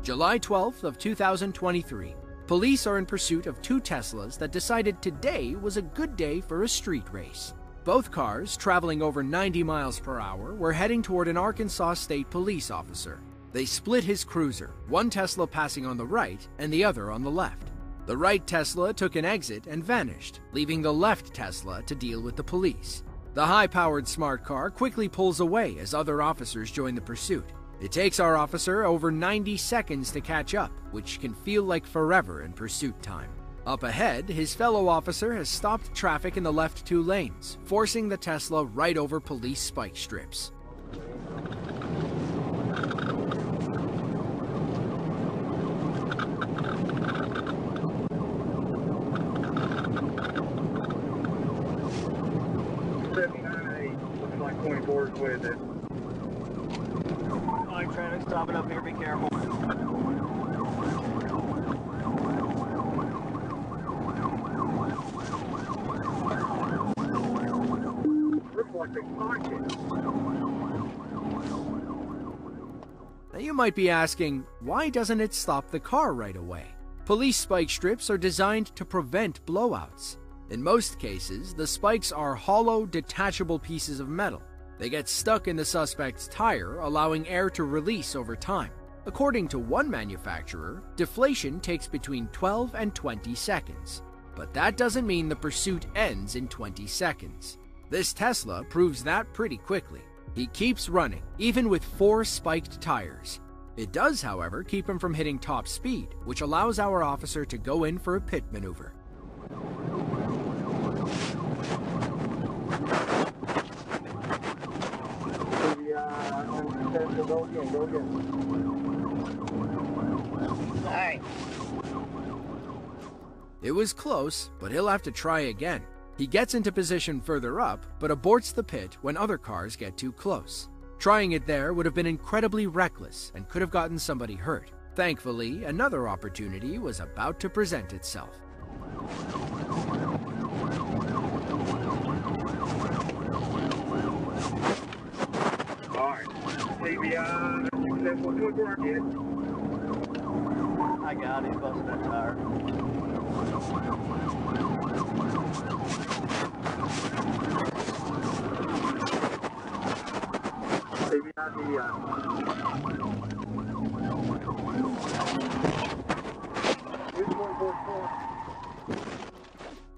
July 12th of 2023. Police are in pursuit of two Teslas that decided today was a good day for a street race. Both cars, traveling over 90 miles per hour, were heading toward an Arkansas State police officer. They split his cruiser, one Tesla passing on the right and the other on the left. The right Tesla took an exit and vanished, leaving the left Tesla to deal with the police. The high-powered smart car quickly pulls away as other officers join the pursuit. It takes our officer over 90 seconds to catch up, which can feel like forever in pursuit time. Up ahead, his fellow officer has stopped traffic in the left two lanes, forcing the Tesla right over police spike strips. Looks like 24 is with it. Traffic stopping up here, be careful. Looks like they parked it. Now you might be asking, why doesn't it stop the car right away? Police spike strips are designed to prevent blowouts. In most cases, the spikes are hollow, detachable pieces of metal. They get stuck in the suspect's tire, allowing air to release over time. According to one manufacturer, deflation takes between 12 and 20 seconds. But that doesn't mean the pursuit ends in 20 seconds. This Tesla proves that pretty quickly. He keeps running, even with 4 spiked tires. It does, however, keep him from hitting top speed, which allows our officer to go in for a pit maneuver. Go again. Alright. It was close, but he'll have to try again. He gets into position further up, but aborts the pit when other cars get too close. Trying it there would have been incredibly reckless and could have gotten somebody hurt. Thankfully, another opportunity was about to present itself. I got it, busting that tire.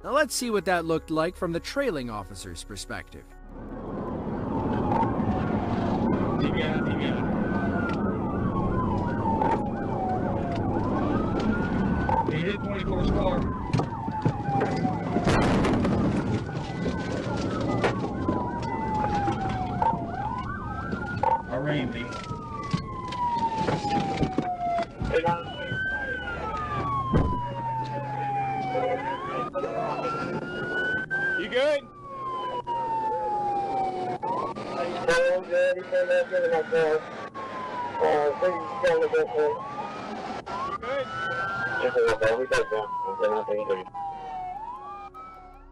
Now let's see what that looked like from the trailing officer's perspective. You got it. He hit 24's car. I rammed him. You good?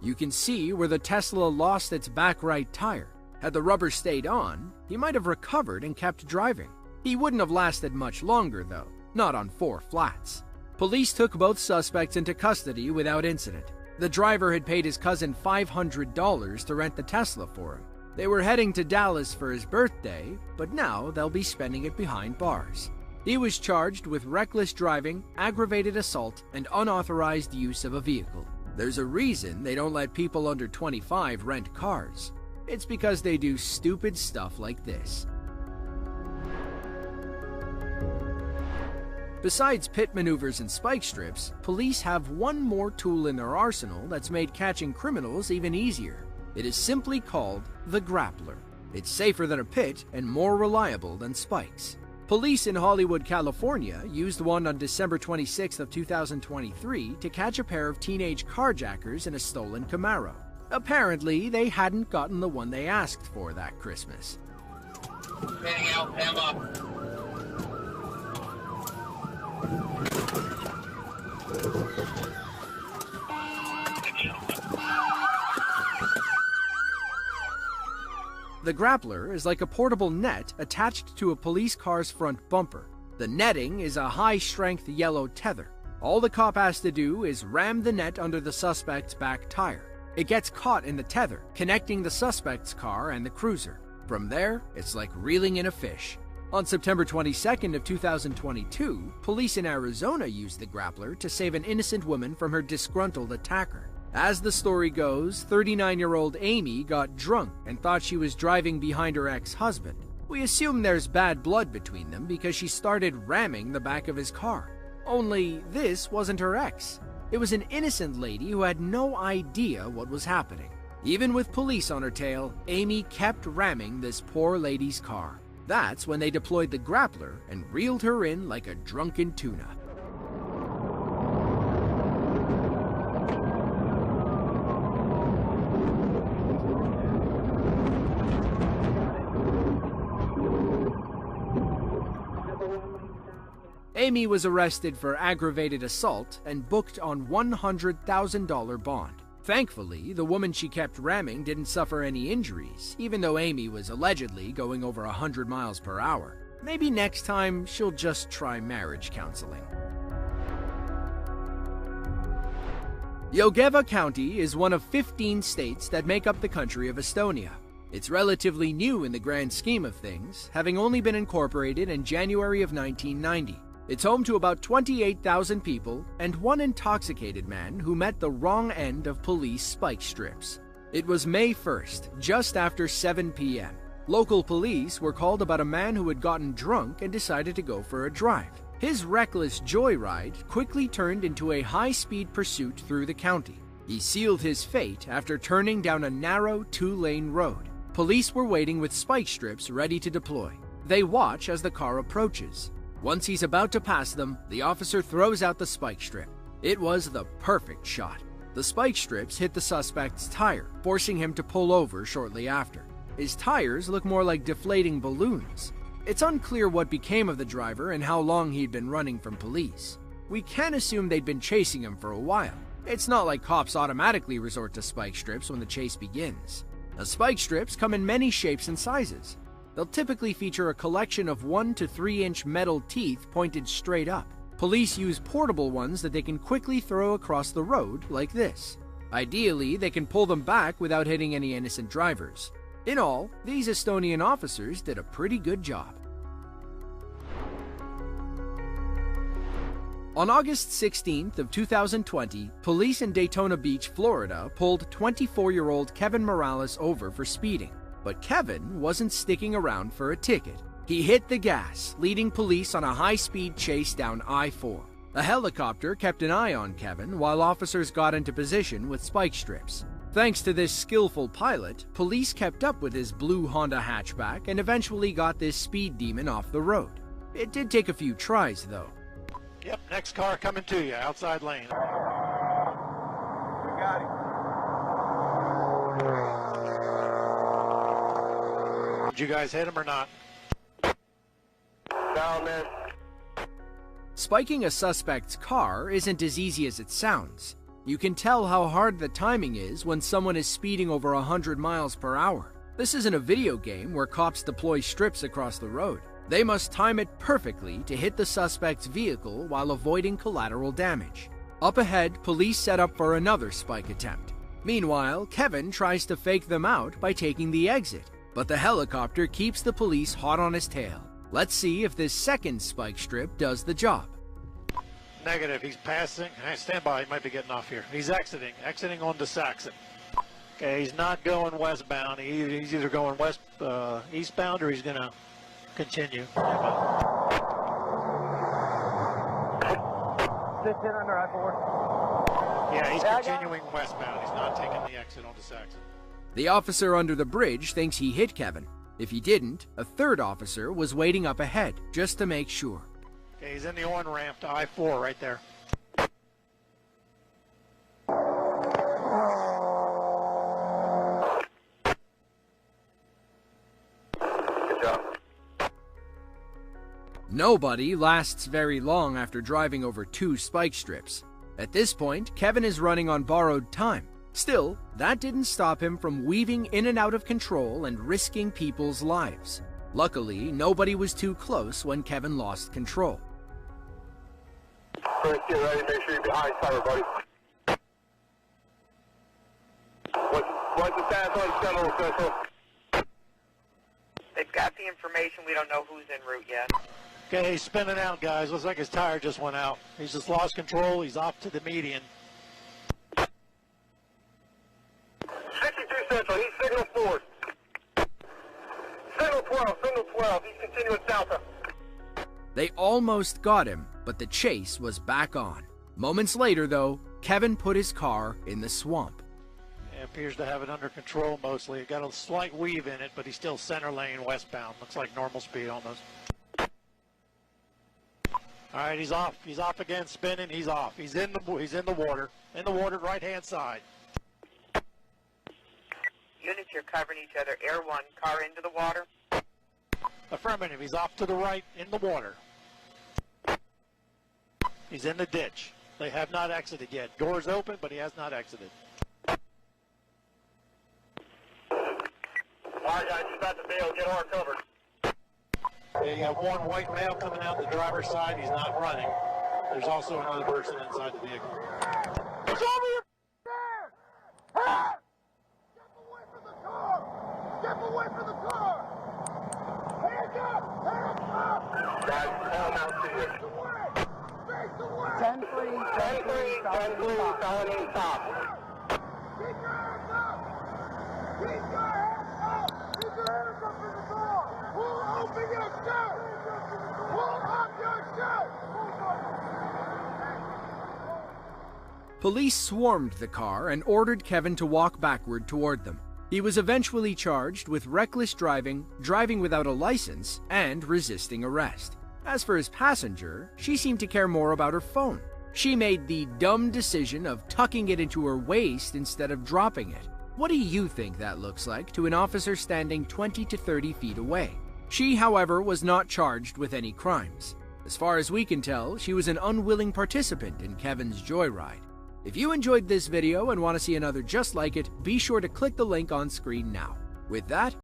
You can see where the Tesla lost its back right tire. Had the rubber stayed on, he might have recovered and kept driving. He wouldn't have lasted much longer, though, not on 4 flats. Police took both suspects into custody without incident. The driver had paid his cousin $500 to rent the Tesla for him. They were heading to Dallas for his birthday, but now they'll be spending it behind bars. He was charged with reckless driving, aggravated assault, and unauthorized use of a vehicle. There's a reason they don't let people under 25 rent cars. It's because they do stupid stuff like this. Besides pit maneuvers and spike strips, police have one more tool in their arsenal that's made catching criminals even easier. It is simply called the grappler. It's safer than a pit and more reliable than spikes. Police in Hollywood, California used one on December 26th of 2023 to catch a pair of teenage carjackers in a stolen Camaro. Apparently, they hadn't gotten the one they asked for that Christmas. Heading out, Emma. The grappler is like a portable net attached to a police car's front bumper. The netting is a high-strength yellow tether. All the cop has to do is ram the net under the suspect's back tire. It gets caught in the tether, connecting the suspect's car and the cruiser. From there, it's like reeling in a fish. On September 22nd of 2022, police in Arizona used the grappler to save an innocent woman from her disgruntled attacker. As the story goes, 39-year-old Amy got drunk and thought she was driving behind her ex-husband. We assume there's bad blood between them because she started ramming the back of his car. Only this wasn't her ex. It was an innocent lady who had no idea what was happening. Even with police on her tail, Amy kept ramming this poor lady's car. That's when they deployed the grappler and reeled her in like a drunken tuna. Amy was arrested for aggravated assault and booked on $100,000 bond. Thankfully, the woman she kept ramming didn't suffer any injuries, even though Amy was allegedly going over 100 miles per hour. Maybe next time she'll just try marriage counseling. Jõgeva County is one of 15 states that make up the country of Estonia. It's relatively new in the grand scheme of things, having only been incorporated in January of 1990. It's home to about 28,000 people and one intoxicated man who met the wrong end of police spike strips. It was May 1st, just after 7 p.m. Local police were called about a man who had gotten drunk and decided to go for a drive. His reckless joyride quickly turned into a high-speed pursuit through the county. He sealed his fate after turning down a narrow 2-lane road. Police were waiting with spike strips ready to deploy. They watch as the car approaches. Once he's about to pass them, the officer throws out the spike strip. It was the perfect shot. The spike strips hit the suspect's tire, forcing him to pull over shortly after. His tires look more like deflating balloons. It's unclear what became of the driver and how long he'd been running from police. We can assume they'd been chasing him for a while. It's not like cops automatically resort to spike strips when the chase begins. The spike strips come in many shapes and sizes. They'll typically feature a collection of 1 to 3-inch metal teeth pointed straight up. Police use portable ones that they can quickly throw across the road like this. Ideally, they can pull them back without hitting any innocent drivers. In all, these Estonian officers did a pretty good job. On August 16th of 2020, police in Daytona Beach, Florida, pulled 24-year-old Kevin Morales over for speeding. But Kevin wasn't sticking around for a ticket. He hit the gas, leading police on a high-speed chase down I-4. A helicopter kept an eye on Kevin while officers got into position with spike strips. Thanks to this skillful pilot, police kept up with his blue Honda hatchback and eventually got this speed demon off the road. It did take a few tries, though. Yep, next car coming to you, outside lane. We got him. Did you guys hit him or not? Down there. Spiking a suspect's car isn't as easy as it sounds. You can tell how hard the timing is when someone is speeding over 100 miles per hour. This isn't a video game where cops deploy strips across the road. They must time it perfectly to hit the suspect's vehicle while avoiding collateral damage. Up ahead, police set up for another spike attempt. Meanwhile, Kevin tries to fake them out by taking the exit, but the helicopter keeps the police hot on his tail. Let's see if this second spike strip does the job. Negative, he's passing. Hey, stand by, he might be getting off here. He's exiting onto Saxon. Okay, he's not going westbound. He's either going eastbound or he's going to continue. 15 under I-4. Yeah, he's continuing westbound. He's not taking the exit onto Saxon. The officer under the bridge thinks he hit Kevin. If he didn't, a third officer was waiting up ahead, just to make sure. Okay, he's in the on-ramp to I-4 right there. Good job. Nobody lasts very long after driving over 2 spike strips. At this point, Kevin is running on borrowed time. Still, that didn't stop him from weaving in and out of control and risking people's lives. Luckily, nobody was too close when Kevin lost control. Chris, get ready. Make sure you're behind cover, buddy. What's the status on Central Central? They've got the information. We don't know who's en route yet. Okay, he's spinning out, guys. Looks like his tire just went out. He's just lost control. He's off to the median. 62 Central. He's signal 4. Signal 12. He's continuing south. They almost got him, but the chase was back on. Moments later, though, Kevin put his car in the swamp. It appears to have it under control mostly. It got a slight weave in it, but he's still center lane westbound. Looks like normal speed almost. All right, he's off. He's off again, spinning. He's off. He's in the water. In the water, right-hand side. Units, you're covering each other. Air 1, car into the water. Affirmative. He's off to the right in the water. He's in the ditch. They have not exited yet. Doors open, but he has not exited. All right, guys, he's about to bail. Get our cover. Okay, you have one white male coming out the driver's side. He's not running. There's also another person inside the vehicle. It's over your there! Ah! Step away from the car! Step away from the car! Hands up! Hands up! Guys, call him out to you. Face away! 10-3, felony stop. Keep your hands up! Keep your hands up! Keep your hands up in the door! Pull open your shirt! Pull up your shirt! Police swarmed the car and ordered Kevin to walk backward toward them. He was eventually charged with reckless driving, driving without a license, and resisting arrest. As for his passenger, she seemed to care more about her phone. She made the dumb decision of tucking it into her waist instead of dropping it. What do you think that looks like to an officer standing 20 to 30 feet away? She, however, was not charged with any crimes. As far as we can tell, she was an unwilling participant in Kevin's joyride. If you enjoyed this video and want to see another just like it, be sure to click the link on screen now. With that,